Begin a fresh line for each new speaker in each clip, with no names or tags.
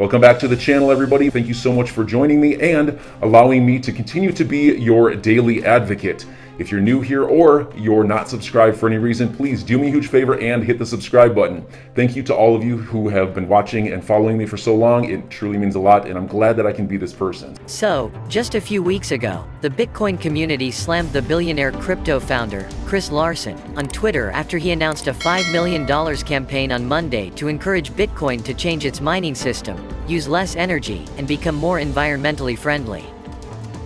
Welcome back to the channel, everybody. Thank you so much for joining me and allowing me to continue to be your daily advocate. If you're new here or you're not subscribed for any reason, please do me a huge favor and hit the subscribe button. Thank you to all of you who have been watching and following me for so long. It truly means a lot, and I'm glad that I can be this person.
So, just a few weeks ago, the Bitcoin community slammed the billionaire crypto founder, Chris Larsen, on Twitter after he announced a $5 million campaign on Monday to encourage Bitcoin to change its mining system, use less energy, and become more environmentally friendly.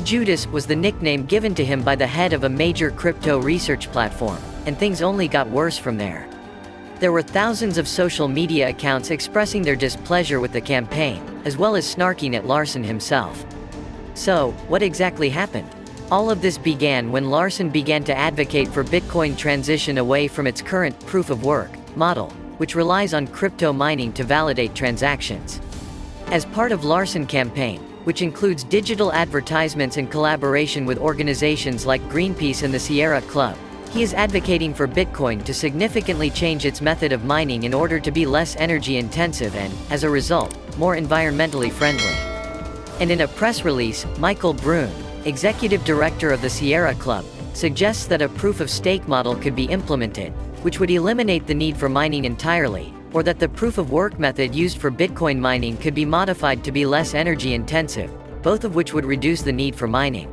Judas was the nickname given to him by the head of a major crypto research platform, and things only got worse from there. There were thousands of social media accounts expressing their displeasure with the campaign, as well as snarking at Larsen himself. So, what exactly happened? All of this began when Larsen began to advocate for Bitcoin transition away from its current proof-of-work model, which relies on crypto mining to validate transactions. As part of Larsen's campaign, which includes digital advertisements and collaboration with organizations like Greenpeace and the Sierra Club, he is advocating for Bitcoin to significantly change its method of mining in order to be less energy intensive and, as a result, more environmentally friendly. And in a press release, Michael Brune, executive director of the Sierra Club, suggests that a proof-of-stake model could be implemented, which would eliminate the need for mining entirely, or that the proof-of-work method used for Bitcoin mining could be modified to be less energy-intensive, both of which would reduce the need for mining.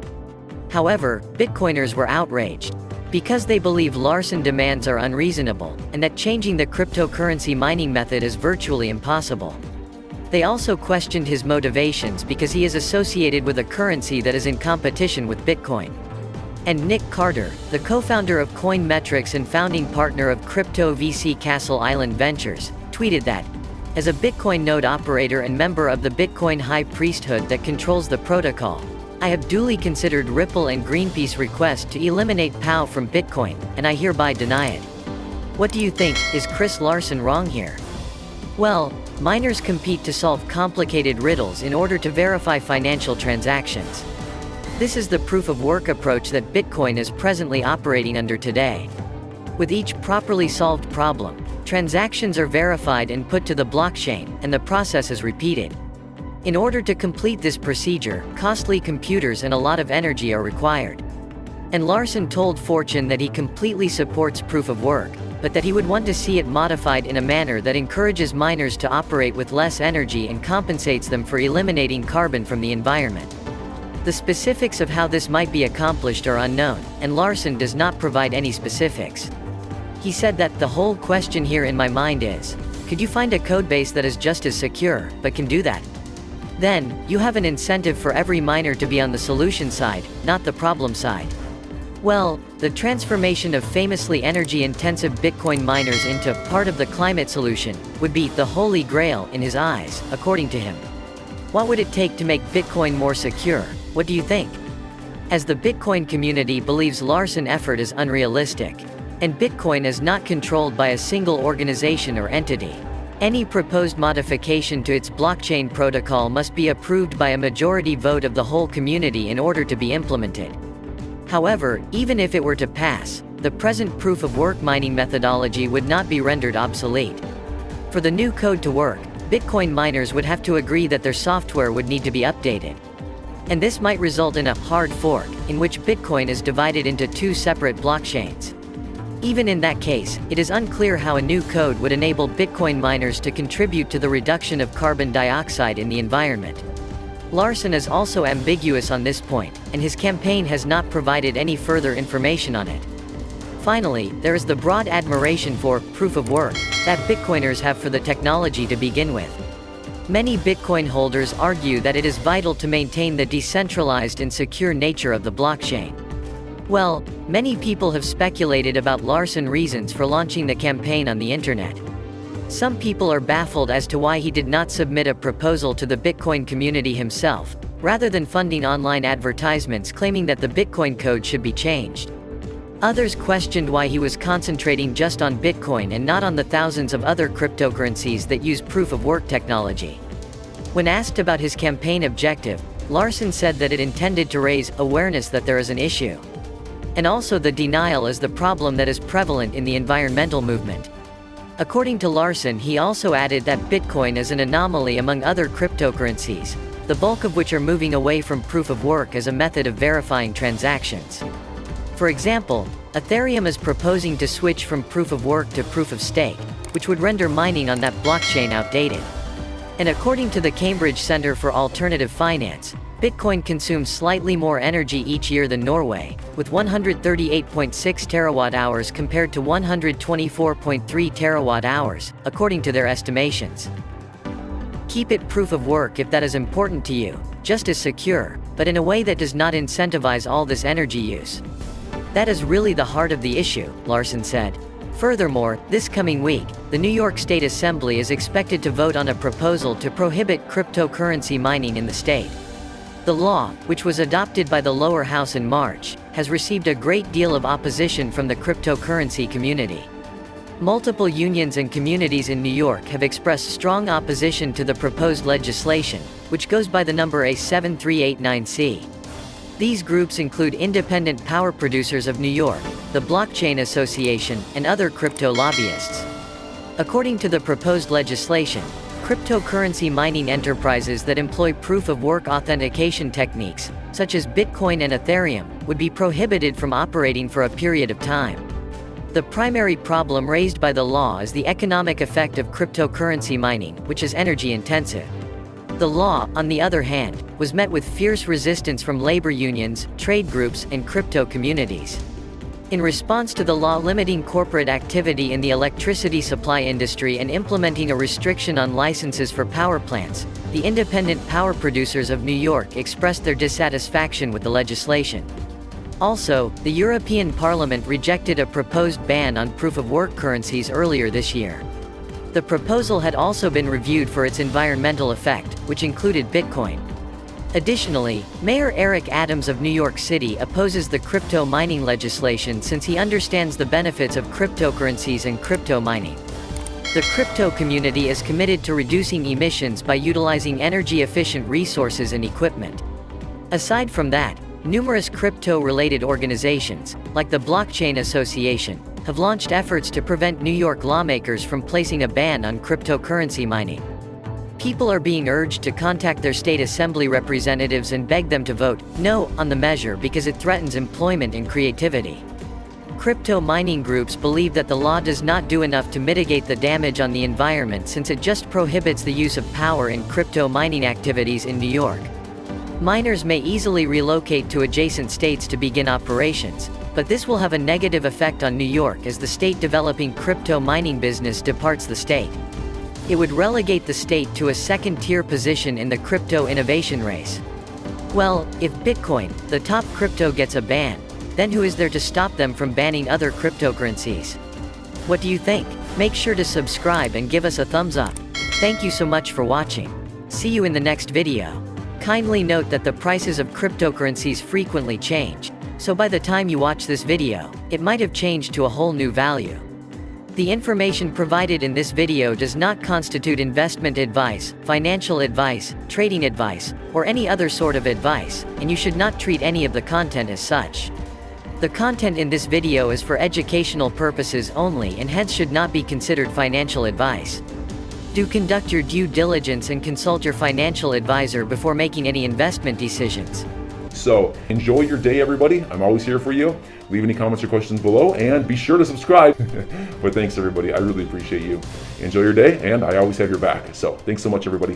However, Bitcoiners were outraged, because they believe Larsen's demands are unreasonable, and that changing the cryptocurrency mining method is virtually impossible. They also questioned his motivations because he is associated with a currency that is in competition with Bitcoin. And Nick Carter, the co-founder of Coinmetrics and founding partner of crypto VC Castle Island Ventures, tweeted that, as a Bitcoin node operator and member of the Bitcoin High Priesthood that controls the protocol, I have duly considered Ripple and Greenpeace request to eliminate POW from Bitcoin, and I hereby deny it. What do you think? Is Chris Larsen wrong here? Well, miners compete to solve complicated riddles in order to verify financial transactions. This is the proof-of-work approach that Bitcoin is presently operating under today. With each properly solved problem, transactions are verified and put to the blockchain, and the process is repeated. In order to complete this procedure, costly computers and a lot of energy are required. And Larsen told Fortune that he completely supports proof-of-work, but that he would want to see it modified in a manner that encourages miners to operate with less energy and compensates them for eliminating carbon from the environment. The specifics of how this might be accomplished are unknown, and Larsen does not provide any specifics. He said that the whole question here in my mind is, could you find a codebase that is just as secure, but can do that? Then, you have an incentive for every miner to be on the solution side, not the problem side. Well, the transformation of famously energy-intensive Bitcoin miners into part of the climate solution would be the holy grail in his eyes, according to him. What would it take to make Bitcoin more secure? What do you think? As the Bitcoin community believes Larsen's effort is unrealistic, and Bitcoin is not controlled by a single organization or entity, any proposed modification to its blockchain protocol must be approved by a majority vote of the whole community in order to be implemented. However, even if it were to pass, the present proof-of-work mining methodology would not be rendered obsolete. For the new code to work, Bitcoin miners would have to agree that their software would need to be updated. And this might result in a hard fork, in which Bitcoin is divided into two separate blockchains. Even in that case, it is unclear how a new code would enable Bitcoin miners to contribute to the reduction of carbon dioxide in the environment. Larsen is also ambiguous on this point, and his campaign has not provided any further information on it. Finally, there is the broad admiration for proof-of-work that Bitcoiners have for the technology to begin with. Many Bitcoin holders argue that it is vital to maintain the decentralized and secure nature of the blockchain. Well, many people have speculated about Larsen's reasons for launching the campaign on the internet. Some people are baffled as to why he did not submit a proposal to the Bitcoin community himself, rather than funding online advertisements claiming that the Bitcoin code should be changed. Others questioned why he was concentrating just on Bitcoin and not on the thousands of other cryptocurrencies that use proof-of-work technology. When asked about his campaign objective, Larsen said that it intended to raise awareness that there is an issue. And also the denial is the problem that is prevalent in the environmental movement. According to Larson, he also added that Bitcoin is an anomaly among other cryptocurrencies, the bulk of which are moving away from proof of work as a method of verifying transactions. For example, Ethereum is proposing to switch from proof of work to proof of stake, which would render mining on that blockchain outdated. And according to the Cambridge Center for Alternative Finance, Bitcoin consumes slightly more energy each year than Norway, with 138.6 terawatt-hours compared to 124.3 terawatt-hours, according to their estimations. Keep it proof of work if that is important to you, just as secure, but in a way that does not incentivize all this energy use. That is really the heart of the issue, Larson said. Furthermore, this coming week, the New York State Assembly is expected to vote on a proposal to prohibit cryptocurrency mining in the state. The law, which was adopted by the lower house in March, has received a great deal of opposition from the cryptocurrency community. Multiple unions and communities in New York have expressed strong opposition to the proposed legislation, which goes by the number A7389C. These groups include Independent Power Producers of New York, the Blockchain Association, and other crypto lobbyists. According to the proposed legislation, cryptocurrency mining enterprises that employ proof-of-work authentication techniques, such as Bitcoin and Ethereum, would be prohibited from operating for a period of time. The primary problem raised by the law is the economic effect of cryptocurrency mining, which is energy-intensive. The law, on the other hand, was met with fierce resistance from labor unions, trade groups, and crypto communities. In response to the law limiting corporate activity in the electricity supply industry and implementing a restriction on licenses for power plants, the Independent Power Producers of New York expressed their dissatisfaction with the legislation. Also, the European Parliament rejected a proposed ban on proof-of-work currencies earlier this year. The proposal had also been reviewed for its environmental effect, which included Bitcoin. Additionally, Mayor Eric Adams of New York City opposes the crypto mining legislation since he understands the benefits of cryptocurrencies and crypto mining. The crypto community is committed to reducing emissions by utilizing energy-efficient resources and equipment. Aside from that, numerous crypto-related organizations, like the Blockchain Association, have launched efforts to prevent New York lawmakers from placing a ban on cryptocurrency mining. People are being urged to contact their state assembly representatives and beg them to vote no on the measure because it threatens employment and creativity. Crypto mining groups believe that the law does not do enough to mitigate the damage on the environment since it just prohibits the use of power in crypto mining activities in New York. Miners may easily relocate to adjacent states to begin operations, but this will have a negative effect on New York as the state developing crypto mining business departs the state. It would relegate the state to a second-tier position in the crypto innovation race. Well, if Bitcoin, the top crypto, gets a ban, then who is there to stop them from banning other cryptocurrencies? What do you think? Make sure to subscribe and give us a thumbs up. Thank you so much for watching. See you in the next video. Kindly note that the prices of cryptocurrencies frequently change, so by the time you watch this video, it might have changed to a whole new value. The information provided in this video does not constitute investment advice, financial advice, trading advice, or any other sort of advice, and you should not treat any of the content as such. The content in this video is for educational purposes only and hence should not be considered financial advice. Do conduct your due diligence and consult your financial advisor before making any investment decisions.
So enjoy your day, everybody. I'm always here for you. Leave any comments or questions below and be sure to subscribe. But thanks, everybody. I really appreciate you. Enjoy your day, and I always have your back. So thanks so much, everybody.